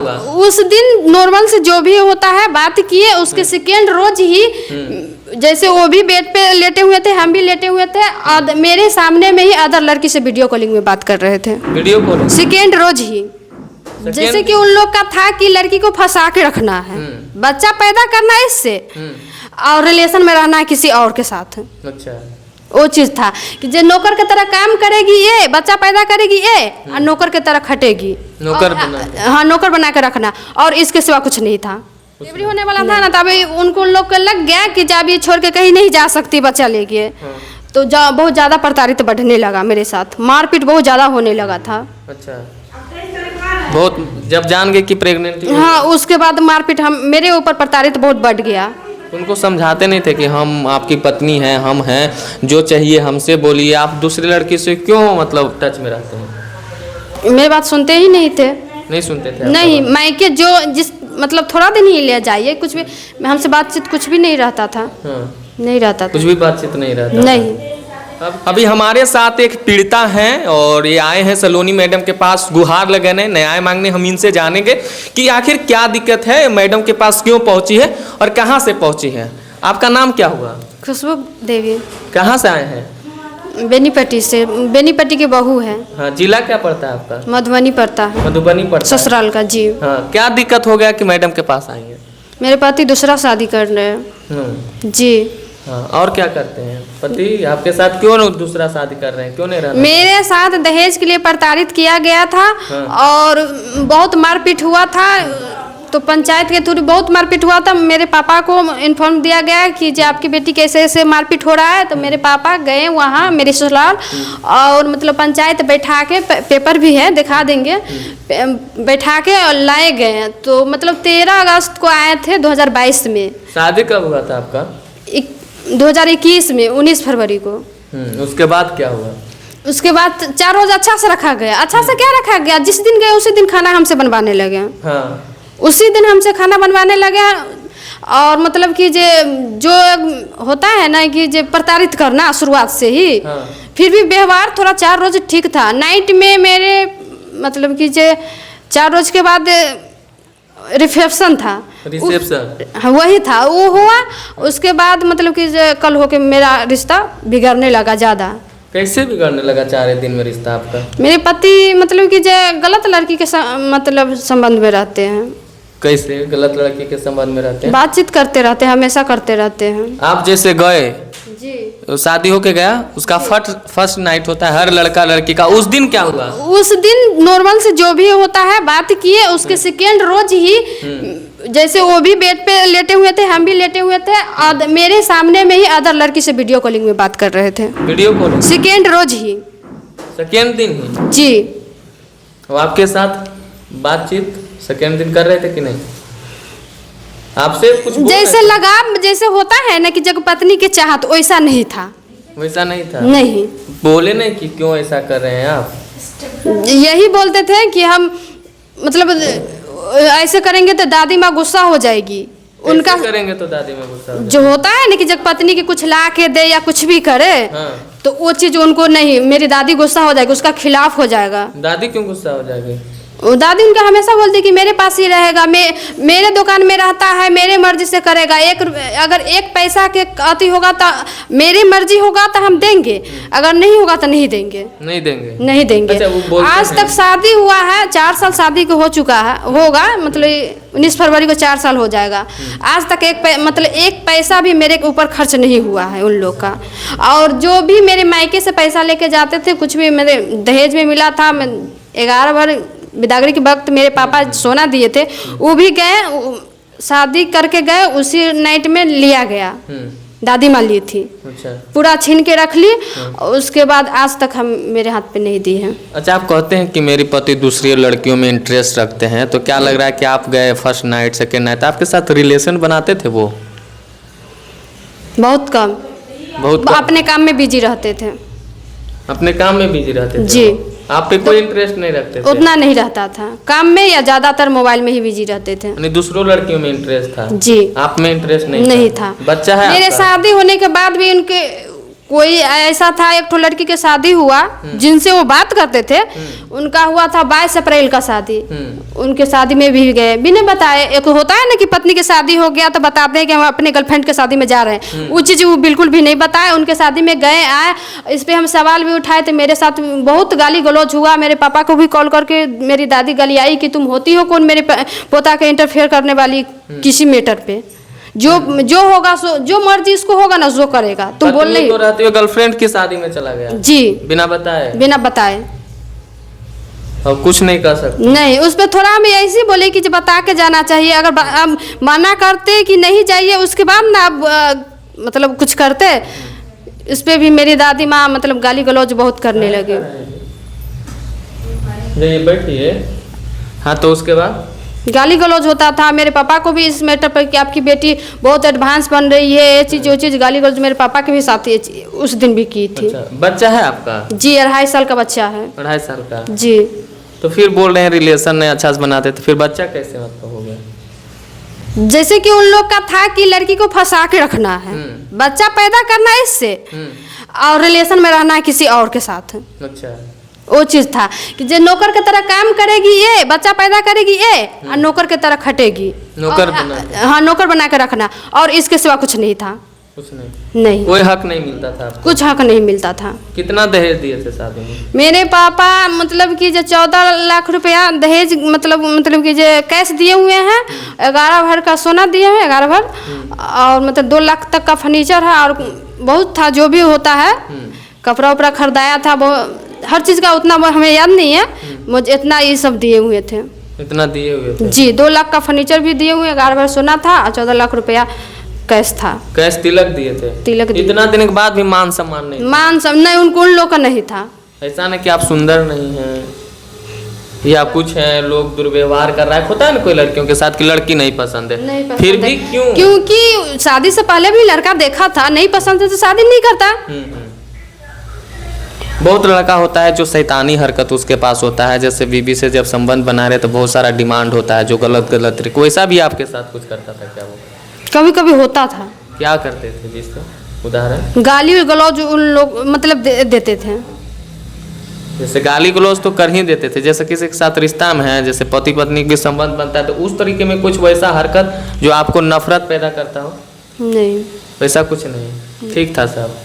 उस दिन नॉर्मल से जो भी होता है बात किए, उसके सेकेंड रोज ही जैसे वो भी बेड पे लेटे हुए थे, हम भी लेटे हुए थे, और मेरे सामने में ही अदर लड़की से वीडियो कॉलिंग में बात कर रहे थे। वीडियो कॉलिंग सेकेंड रोज ही, जैसे कि उन लोग का था कि लड़की को फंसा के रखना है, बच्चा पैदा करना है इससे, और रिलेशन में रहना है किसी और के साथ। अच्छा, वो चीज़ था कि जो नौकर की तरह काम करेगी ये, बच्चा पैदा करेगी ये, और नौकर की तरह खटेगी, नौकर हाँ नौकर बना के रखना, और इसके सिवा कुछ नहीं था। डिलीवरी होने वाला था ना, तब उनको लोग को लग गया कि जब ये छोड़ के कहीं नहीं जा सकती बच्चा लेके, तो बहुत ज़्यादा प्रताड़ित बढ़ने लगा मेरे साथ, मारपीट बहुत ज़्यादा होने लगा था। अच्छा, बहुत जब जान गए कि प्रेग्नेंट, हाँ उसके बाद मारपीट हम मेरे ऊपर प्रताड़ित बहुत बढ़ गया। उनको समझाते नहीं थे कि हम आपकी पत्नी हैं, हम हैं, जो चाहिए हमसे बोलिए, आप दूसरी लड़की से क्यों मतलब टच में रहते हैं? मेरी बात सुनते ही नहीं थे। नहीं सुनते थे? नहीं, मायके जो जिस मतलब थोड़ा दिन ही ले जाइए, कुछ भी हमसे बातचीत कुछ भी नहीं रहता था। नहीं रहता था, कुछ भी बातचीत नहीं रहता नहीं। अभी हमारे साथ एक पीड़िता हैं और ये आए हैं सलोनी मैडम के पास गुहार लगाने, न्याय मांगने। हम इनसे जानेंगे कि आखिर क्या दिक्कत है, मैडम के पास क्यों पहुंची है और कहां से पहुंची है। आपका नाम क्या हुआ? खुशबू देवी। कहां से आए हैं? बेनीपट्टी से, बेनीपट्टी की बहू है। हाँ, जिला क्या पड़ता है आपका? मधुबनी पड़ता है। मधुबनी पड़ता है, ससुराल का जी। हाँ, क्या दिक्कत हो गया कि मैडम के पास आई है? मेरे पति दूसरा शादी कर रहे हैं जी। हाँ, और क्या करते हैं पति आपके साथ? क्यों दूसरा शादी कर रहे हैं, क्यों नहीं रहना? मेरे साथ दहेज के लिए प्रताड़ित किया गया था। और बहुत मारपीट हुआ था, तो पंचायत के थ्रू बहुत मारपीट हुआ था। मेरे पापा को इन्फॉर्म दिया गया कि जो आपकी बेटी कैसे ऐसे मारपीट हो रहा है, तो मेरे पापा गए वहाँ मेरे ससुराल, और मतलब पंचायत बैठा के, पेपर भी है दिखा देंगे, बैठा के और लाए गए। तो मतलब 13 अगस्त को आए थे 2022 में। शादी कब हुआ था आपका? 2021 में, 19 फरवरी को। उसके बाद क्या हुआ? उसके बाद 4 रोज अच्छा से रखा गया। अच्छा से क्या रखा गया, जिस दिन गए उसी दिन खाना हमसे बनवाने लगे। हाँ, उसी दिन हमसे खाना बनवाने लगे। और मतलब कि जो होता है ना कि जो प्रताड़ित करना शुरुआत से ही। फिर भी व्यवहार थोड़ा 4 रोज ठीक था। नाइट में मेरे मतलब कि 4 रोज के बाद रिसेप्शन था। रिसेप्शन वही था, वो हुआ। उसके बाद मतलब कि कल होके मेरा रिश्ता बिगड़ने लगा ज़्यादा। कैसे बिगड़ने लगा 4 दिन में रिश्ता आपका? मेरे पति मतलब कि गलत लड़की के मतलब संबंध में रहते हैं। कैसे गलत लड़की के संबंध में रहते हैं? बातचीत करते रहते हैं, हमेशा करते रहते हैं। आप जैसे गए जी, शादी होके गया, उसका फर्स्ट नाइट होता है हर लड़का लड़की का, उस दिन क्या हुआ? उस दिन नॉर्मल से जो भी होता है बात किए, उसके सेकेंड रोज ही जैसे वो भी बेड पे लेटे हुए थे, हम भी लेटे हुए थे, और मेरे सामने में ही अदर लड़की से वीडियो कॉलिंग में बात कर रहे थे। वीडियो कॉलिंग सेकेंड रोज ही, सेकेंड दिन ही जी। वो आपके साथ बातचीत सेकेंड दिन कर रहे थे कि नहीं? आपसे कुछ जैसे लगाव जैसे होता है ना कि जब पत्नी के चाहत, वैसा नहीं था। वैसा नहीं था? नहीं बोले नहीं कि क्यों ऐसा कर रहे हैं आप? यही बोलते थे कि हम मतलब ऐसे करेंगे तो दादी माँ गुस्सा हो जाएगी। उनका करेंगे तो दादी माँ गुस्सा हो जाएगी। जो होता है ना कि जब पत्नी के कुछ ला के दे या कुछ भी करे, तो वो चीज उनको नहीं, मेरी दादी गुस्सा हो जाएगी, उसका खिलाफ हो जाएगा। दादी क्यों गुस्सा हो जाएगी? दादी उनका हमेशा बोलती कि मेरे पास ही रहेगा, मेरे दुकान में रहता है, मेरे मर्जी से करेगा। अगर 1 पैसा के अति होगा तो मेरी मर्जी होगा तो हम देंगे, अगर नहीं होगा तो नहीं देंगे। नहीं देंगे? नहीं देंगे। अच्छा, आज तक शादी हुआ है, 4 साल शादी को हो चुका है, होगा मतलब 19 फरवरी को 4 साल हो जाएगा। आज तक मतलब 1 पैसा भी मेरे ऊपर खर्च नहीं हुआ है उन लोग का। और जो भी मेरे मायके से पैसा लेके जाते थे, कुछ भी मेरे दहेज में मिला था। 11 बार बिदागरी के वक्त मेरे पापा सोना दिए थे, वो भी गए, शादी करके गए, उसी नाइट में लिया गया। दादी माँ ली थी। अच्छा, पूरा छीन के रख ली। उसके बाद आज तक हम मेरे हाथ पे नहीं दी है। अच्छा, आप कहते हैं कि मेरे पति दूसरी लड़कियों में इंटरेस्ट रखते हैं, तो क्या लग रहा है कि आप गए फर्स्ट नाइट सेकेंड नाइट, आपके साथ रिलेशन बनाते थे वो? बहुत कम, बहुत कम। अपने काम में बिजी रहते थे। अपने काम में बिजी रहते थे जी। आप पे कोई इंटरेस्ट नहीं रखते थे? उतना नहीं रहता था काम में, या ज्यादातर मोबाइल में ही बिजी रहते थे। यानी दूसरों लड़कियों में इंटरेस्ट था? जी। आप में इंटरेस्ट नहीं नहीं था। बच्चा है मेरे आपका? शादी होने के बाद भी उनके कोई ऐसा था, एक ठो लड़की के शादी हुआ जिनसे वो बात करते थे, उनका हुआ था 22 अप्रैल का शादी। उनके शादी में भी गए बिना बताए। एक होता है ना कि पत्नी की शादी हो गया तो बताते हैं कि हम अपने गर्लफ्रेंड के शादी में जा रहे हैं, वो चीज़ वो बिल्कुल भी नहीं बताए। उनके शादी में गए आए, इस पर हम सवाल भी उठाए थे। मेरे साथ बहुत गाली गलौज हुआ। मेरे पापा को भी कॉल करके मेरी दादी गाली आई कि तुम होती हो कौन मेरे पोता के इंटरफेयर करने वाली किसी मैटर पे। जो होगा सो, जो मर्जी इसको होगा ना जो करेगा। तुम बोल रही तो रहते हो गर्लफ्रेंड की शादी में चला गया जी, बिना बताए, बिना बताए, और कुछ नहीं कर सकते। नहीं, उस पर थोड़ा हम ऐसे बोले कि जो बता के जाना चाहिए। अगर अब मना करते कि नहीं जाइए, उसके बाद ना अब मतलब कुछ करते, इस पे भी मेरी दादी माँ मतलब गाली गलौज बहुत करने लगी। ये बैठिए। हाँ, तो उसके बाद गाली गलौज होता था। मेरे पापा को भी इस मैटर पर कि आपकी बेटी बहुत एडवांस बन रही है, ये चीज़ वो चीज़, गाली गलौज मेरे पापा के भी साथ उस दिन भी की थी। अच्छा, बच्चा है आपका? जी, 2.5 साल का बच्चा है। 2.5 साल का जी। तो फिर बोल रहे हैं रिलेशन नहीं अच्छा से बनाते, तो फिर बच्चा कैसे मतलब हो गया? जैसे कि उन लोग का था कि लड़की को फंसा के रखना है, बच्चा पैदा करना है इससे, और रिलेशन में रहना है किसी और के साथ। अच्छा, वो चीज़ था कि जो नौकर की तरह काम करेगी ये, बच्चा पैदा करेगी ये, और नौकर की तरह खटेगी। नौकर बना, हाँ, नौकर बना के रखना, और इसके सिवा कुछ नहीं था। कुछ नहीं, नहीं, कोई हक नहीं मिलता था आपको? कुछ हक नहीं मिलता था। कितना दहेज दिए थे शादी में? मेरे पापा मतलब कि जो 14 लाख रुपया दहेज मतलब कि जो कैश दिए हुए हैं, 11 भर का सोना दिए हैं, 11 भर, और मतलब 2 लाख तक का फर्नीचर है, और बहुत था जो भी होता है, कपड़ा उपड़ा खरीदाया था, हर चीज़ का उतना हमें याद नहीं है, मुझे इतना ये सब दिए हुए थे। इतना दिए हुए थे? जी, 2 लाख का फर्नीचर भी दिए हुए, 11 भर सोना था, और 14 लाख रुपया कैश था। कैश तिलक दिए थे? तिलक दिए। इतना दिन के बाद भी मान सम्मान नहीं? मान सब नहीं, उनको उन लोग का नहीं था। ऐसा नहीं कि आप सुंदर नहीं हैं या कुछ है, लोग दुर्व्यवहार कर रहा है, होता है ना कोई लड़कियों के साथ कि लड़की नहीं पसंद है, नहीं पसंद फिर है। भी क्यों? क्योंकि शादी से पहले भी लड़का देखा था, नहीं पसंद है तो शादी नहीं करता। बहुत लड़का होता है जो शैतानी हरकत उसके पास होता है, जैसे बीबी से जब संबंध बना रहे तो बहुत सारा डिमांड होता है जो गलत तरीके, वैसा भी आपके साथ कुछ करता था क्या वो? कभी कभी होता था। क्या करते थे जिसका उदाहरण? गाली गलौज उन लोग मतलब देते थे। जैसे गाली गलौज तो कर ही देते थे, जैसे किसी के साथ रिश्ता में है, जैसे पति पत्नी के संबंध बनता है, तो उस तरीके में कुछ वैसा हरकत जो आपको नफरत पैदा करता हो? नहीं, वैसा कुछ नहीं, ठीक था सब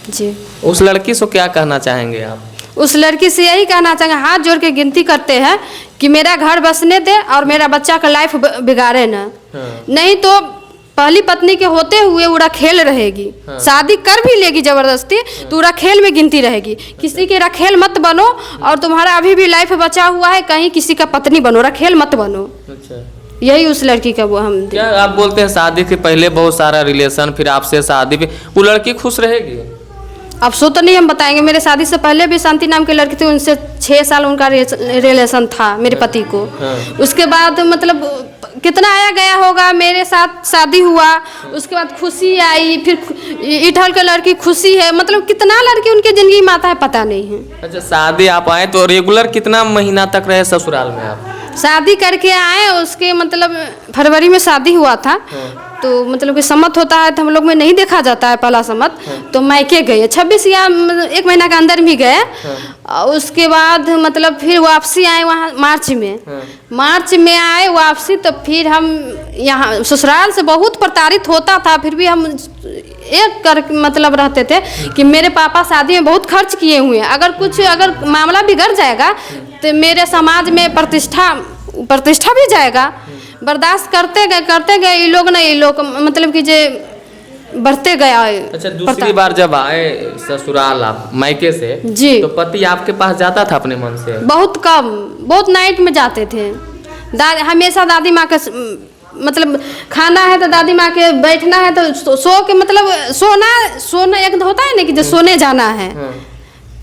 जी। उस लड़की से क्या कहना चाहेंगे आप? उस लड़की से यही कहना चाहेंगे, हाथ जोड़ के गिनती करते हैं कि मेरा घर बसने दे और मेरा बच्चा का लाइफ बिगाड़े ना। नहीं तो पहली पत्नी के होते हुए उड़ा खेल रहेगी। शादी कर भी लेगी जबरदस्ती तो उड़ा खेल में गिनती रहेगी। किसी के रखेल मत बनो, और तुम्हारा अभी भी लाइफ बचा हुआ है, कहीं किसी का पत्नी बनो, रखेल मत बनो। अच्छा, यही उस लड़की का वो हम क्या आप बोलते हैं शादी के पहले बहुत सारा रिलेशन, फिर आपसे शादी पे, वो लड़की खुश रहेगी? अब सो तो नहीं हम बताएंगे। मेरे शादी से पहले भी शांति नाम की लड़की थी, उनसे 6 साल उनका रिलेशन था मेरे पति को। उसके बाद मतलब कितना आया गया होगा, मेरे साथ शादी हुआ, उसके बाद खुशी आई, फिर इठल के लड़की खुशी है, मतलब कितना लड़की उनकी जिंदगी में आता है पता नहीं है। अच्छा, शादी आप आए तो रेगुलर कितना महीना तक रहे ससुराल में आप? शादी करके आए, उसके मतलब फरवरी में शादी हुआ था, तो मतलब कि सम्मत होता है तो हम लोग में नहीं देखा जाता है पहला सम्मत, तो मायके गए 26 या 1 महीना के अंदर भी गए। उसके बाद मतलब फिर वापसी आए वहाँ मार्च में आए वापसी, तो फिर हम यहाँ ससुराल से बहुत प्रताड़ित होता था, फिर भी हम एक कर मतलब रहते थे कि मेरे पापा शादी में बहुत खर्च किए हुए हैं, अगर मामला बिगड़ जाएगा तो मेरे समाज में प्रतिष्ठा भी जाएगा। बर्दाश्त करते गए ये लोग मतलब कि जे बढ़ते गया। अच्छा, दूसरी बार जब आए ससुराल आप मायके से जी, तो पति आपके पास जाता था अपने मन से? बहुत कम, बहुत नाइट में जाते थे। हमेशा दादी माँ के मतलब खाना है तो दादी माँ के, बैठना है तो सो के मतलब सोना एक होता है ना कि जो सोने जाना है,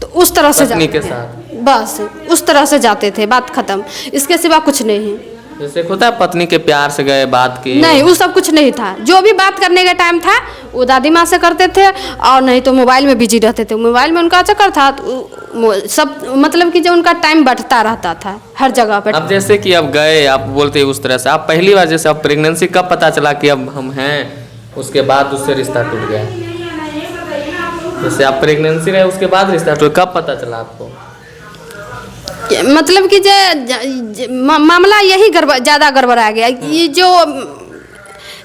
तो उस तरह से जाते के थे साथ, बस उस तरह से जाते थे, बात खत्म, इसके सिवा कुछ नहीं। जैसे होता है पत्नी के प्यार से गए बात की? नहीं, वो सब कुछ नहीं था। जो भी बात करने का टाइम था वो दादी माँ से करते थे, और नहीं तो मोबाइल में बिजी रहते थे। मोबाइल में उनका चक्कर था, तो सब मतलब कि जो उनका टाइम बढ़ता रहता था हर जगह पर। अब जैसे कि अब गए, आप बोलते हैं उस तरह से, आप पहली बार जैसे अब प्रेगनेंसी कब पता चला कि अब हम हैं, उसके बाद उससे रिश्ता टूट गया? जैसे आप प्रेगनेंसी रहे उसके बाद रिश्ता तो कब पता चला आपको? मतलब कि मामला यही ज़्यादा गड़बड़ आ गया। ये जो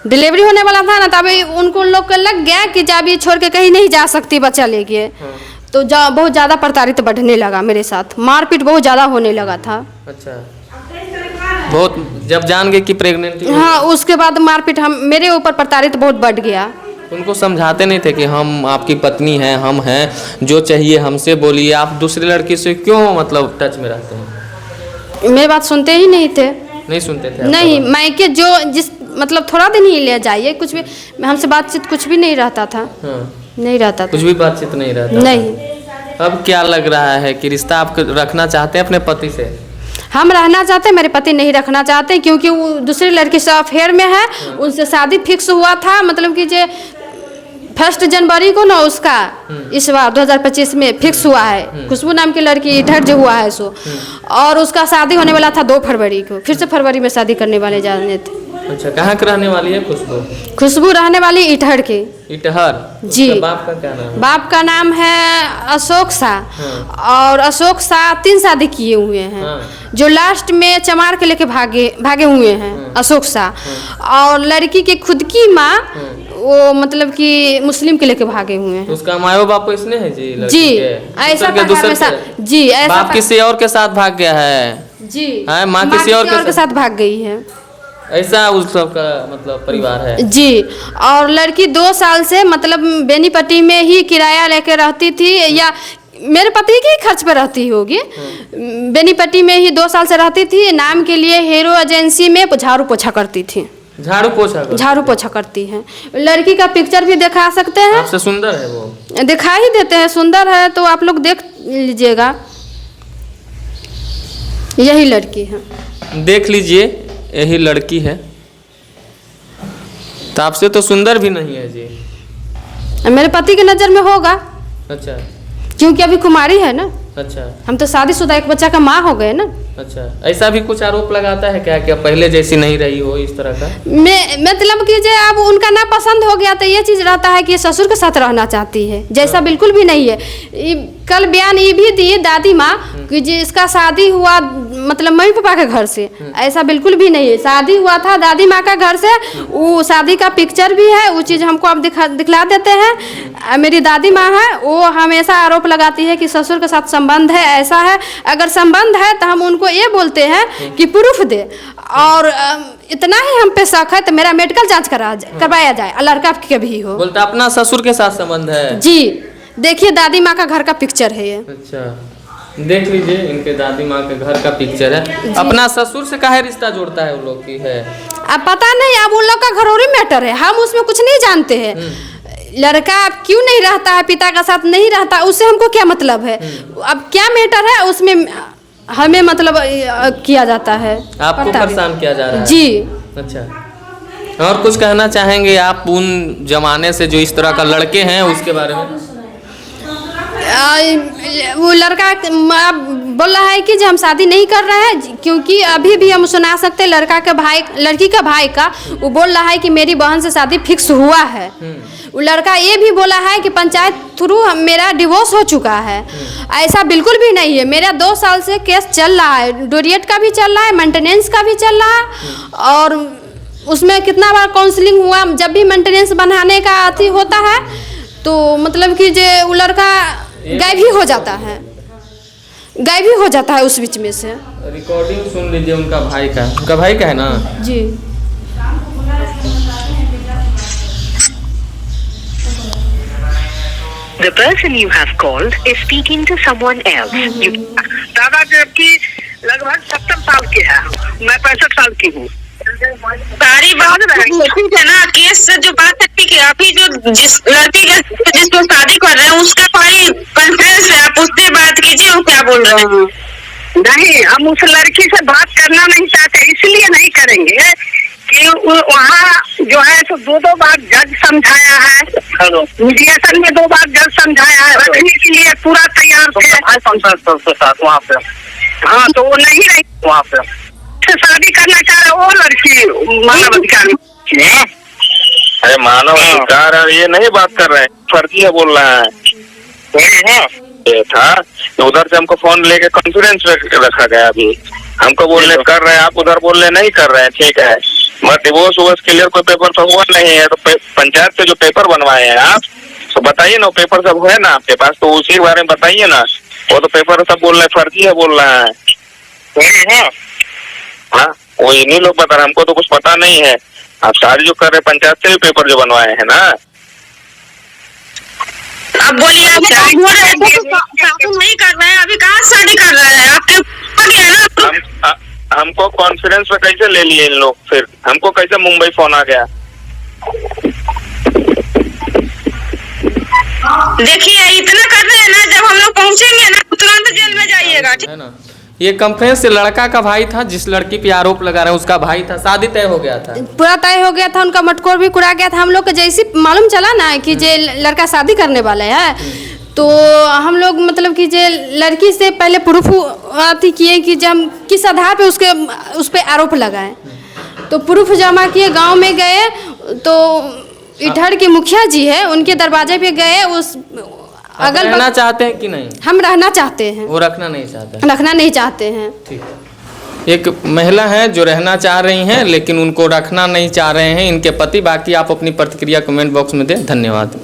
डिलीवरी होने वाला था ना, तभी उन लोग को लग गया कि जब ये छोड़ के कहीं नहीं जा सकती बच्चा लेके, तो बहुत ज़्यादा प्रताड़ित बढ़ने लगा मेरे साथ, मारपीट बहुत ज़्यादा होने लगा था। अच्छा, बहुत जब जान गए कि प्रेग्नेंट? हाँ, उसके बाद मारपीट मेरे ऊपर प्रताड़ित बहुत बढ़ गया। उनको समझाते नहीं थे कि हम आपकी पत्नी हैं, हम हैं, जो चाहिए हमसे बोलिए, आप दूसरी लड़की से क्यों मतलब टच में रहते हैं? मेरी बात सुनते ही नहीं थे। नहीं सुनते थे? नहीं, मायके जो जिस मतलब थोड़ा दिन ही ले जाइए, कुछ भी हमसे बातचीत कुछ भी नहीं रहता था। हाँ। नहीं रहता था, कुछ भी बातचीत नहीं रहता? नहीं। अब क्या लग रहा है कि रिश्ता आप रखना चाहते हैं अपने पति से? हम रहना चाहते हैं, मेरे पति नहीं रखना चाहते, क्योंकि वो दूसरी लड़की से अफेयर में है। उनसे शादी फिक्स हुआ था, मतलब कि जो 1 जनवरी को ना उसका इस बार 2025 में फिक्स हुआ है। खुशबू नाम की लड़की इटहट जो हुआ है सो, और उसका शादी होने वाला था 2 फरवरी को। फिर से फरवरी में शादी करने वाले जाने थे। अच्छा, कहाँ के रहने वाली है खुशबू? खुशबू रहने वाली इटहर की। इटहर? जी। बाप का क्या नाम है? बाप का नाम है अशोक शाह। और अशोक शाह 3 शादी किए हुए हैं। जो लास्ट में चमार के लेके भागे हुए हैं अशोक शाह। और लड़की के खुद की माँ वो मतलब कि मुस्लिम के लेके भागे हुए हैं। तो उसका मायो बाप इसने है जी? जी, ऐसा जी, ऐसा बाप किसी और के साथ भाग गया है जी। माँ किसी और के साथ भाग गई है। ऐसा उस सब का मतलब परिवार है जी। और लड़की 2 साल से मतलब बेनीपट्टी में ही किराया लेके रहती थी, या मेरे पति के खर्च पे रहती होगी। बेनीपट्टी में ही 2 साल से रहती थी। नाम के लिए हीरो एजेंसी में झाड़ू पोछा करती थी। झाड़ू पोछा करती है। लड़की का पिक्चर भी दिखा सकते हैं। आपसे सुंदर है वो? दिखा ही देते हैं, सुंदर है तो आप लोग देख लीजिएगा। यही लड़की है, देख लीजिए, यही लड़की है। तो आपसे तो सुंदर भी नहीं है जी? मेरे पति की नज़र में होगा। अच्छा, क्योंकि अभी कुमारी है ना। अच्छा, हम तो शादीशुदा एक बच्चा का माँ हो गए ना। अच्छा, ऐसा भी कुछ आरोप लगाता है क्या कि पहले जैसी नहीं रही हो, इस तरह का? मतलब कि जो अब उनका ना पसंद हो गया तो ये चीज़ रहता है कि ससुर के साथ रहना चाहती है, जैसा बिल्कुल भी नहीं है। कल बयान ये भी दी दादी माँ कि जिसका शादी हुआ मतलब मम्मी पापा के घर से, ऐसा बिल्कुल भी नहीं है। शादी हुआ था दादी माँ का घर से, वो शादी का पिक्चर भी है, वो चीज़ हमको अब दिखला देते हैं। मेरी दादी माँ है, वो हमेशा आरोप लगाती है कि ससुर के साथ संबंध है, ऐसा है। अगर संबंध है तो हम उनको ये बोलते हैं कि प्रूफ दे, और इतना ही हम पे शक है तो मेरा मेडिकल जांच करवाया जाए, लड़का के भी हो। बोलता अपना ससुर के साथ संबंध है जी। देखिए दादी माँ का घर का पिक्चर है ये। अच्छा, देख लीजिए, इनके दादी माँ के घर का पिक्चर है। अपना ससुर से काहे रिश्ता जोड़ता है उन लोग की है? अब पता नहीं, अब उन लोग का घरेलू मैटर है, हम उसमें कुछ नहीं जानते हैं। लड़का अब क्यों नहीं रहता है, पिता का साथ नहीं रहता, उससे हमको क्या मतलब है? अब क्या मैटर है उसमें हमें मतलब किया जाता है, आपको परेशान किया जा रहा है जी। अच्छा, और कुछ कहना चाहेंगे आप उन जमाने से जो इस तरह का लड़के हैं उसके बारे में? वो लड़का बोल रहा है कि जो हम शादी नहीं कर रहे हैं, क्योंकि अभी भी हम सुना सकते हैं लड़की का भाई का, वो बोल रहा है कि मेरी बहन से शादी फिक्स हुआ है। वो लड़का ये भी बोला है कि पंचायत थ्रू मेरा डिवोर्स हो चुका है। ऐसा बिल्कुल भी नहीं है। मेरा 2 साल से केस चल रहा है, डोरियट का भी चल रहा है, मेंटेनेंस का भी चल रहा है, और उसमें कितना बार काउंसलिंग हुआ। जब भी मेंटेनेंस बनाने का अथी होता है तो मतलब कि जो वो लड़का गायब ही हो जाता है, गायब ही हो जाता है उस बीच में से। रिकॉर्डिंग सुन लीजिए उनका भाई का है ना जी। The person you have called is speaking to someone else. दादा जबकि लगभग 70 साल के हैं, मैं 65 साल की हूँ। सारी बात ठीक है ना, केस से जो बात है ठीक है। अभी जो जिस लड़की के जिसको शादी कर रहे हैं उसका कोई कॉन्फ्रेंस है, आप उससे बात कीजिए, वो क्या बोल रहे हैं। नहीं, हम उस लड़की से बात करना नहीं चाहते, इसलिए नहीं करेंगे कि वहाँ जो है तो 2 बार जज समझाया है, मीडिएशन में 2 बार जज समझाया है, रखने के लिए पूरा तैयार थे साथ वहाँ पे। हाँ, तो वो नहीं रही वहाँ पे, शादी करना चाह रहे वो लड़की मानव अधिकार। अरे मानव अधिकार ये नहीं बात कर रहे हैं, फर्जी बोल रहा है। ये था तो उधर से हमको फोन लेके कॉन्फ्रेंस में रखा गया। अभी हमको बोलने कर रहे हैं, आप उधर बोल रहे नहीं कर रहे हैं, ठीक है। मगर डिवोर्स वोर्स क्लियर कोई पेपर तो हुआ नहीं है, तो पंचायत से जो पेपर बनवाए हैं आप, तो बताइए ना, पेपर सब है ना आपके पास, तो उसी के बारे में बताइए ना। वो तो पेपर सब बोल रहे हैं फर्जी है बोल रहा है। हाँ, वो इन्हीं लोग बता रहे, हमको तो कुछ पता नहीं है। आप शादी जो कर रहे पंचायत से भी पेपर जो बनवाए हैं ना। अब बोलिए, आप शादी हो रहे थे तो शादी नहीं कर रहे हैं, अभी कहाँ शादी कर रहे हैं? आपके ऊपर है ना। हमको कॉन्फ्रेंस में कैसे ले लिए इन लोग, फिर हमको कैसे मुंबई फोन आ गया? देखिए इतना कर रहे हैं ना, जब हम लोग पहुंचेंगे ना तुरंत जेल में जाइएगा, ठीक है ना। ये कॉन्फ्रेंस से लड़का का भाई था, जिस लड़की पे आरोप लगा रहे हैं उसका भाई था, शादी तय हो गया था, पूरा तय हो गया था, उनका मटकोर भी कुड़ा गया था। हम लोग को जैसे मालूम चला ना कि जे लड़का शादी करने वाले है, तो हम लोग मतलब कि जे लड़की से पहले प्रूफ अथी किए कि जब हम किस आधार पे उस पर आरोप लगाए, तो प्रूफ जमा किए, गांव में गए तो इधर के मुखिया जी है, उनके दरवाजे पे गए। उस अगल रहना चाहते हैं कि नहीं? हम रहना चाहते हैं, वो रखना नहीं चाहते, रखना नहीं चाहते हैं। ठीक है। एक महिला है जो रहना चाह रही हैं, लेकिन उनको रखना नहीं चाह रहे हैं इनके पति। बाकी आप अपनी प्रतिक्रिया कमेंट बॉक्स में दें। धन्यवाद।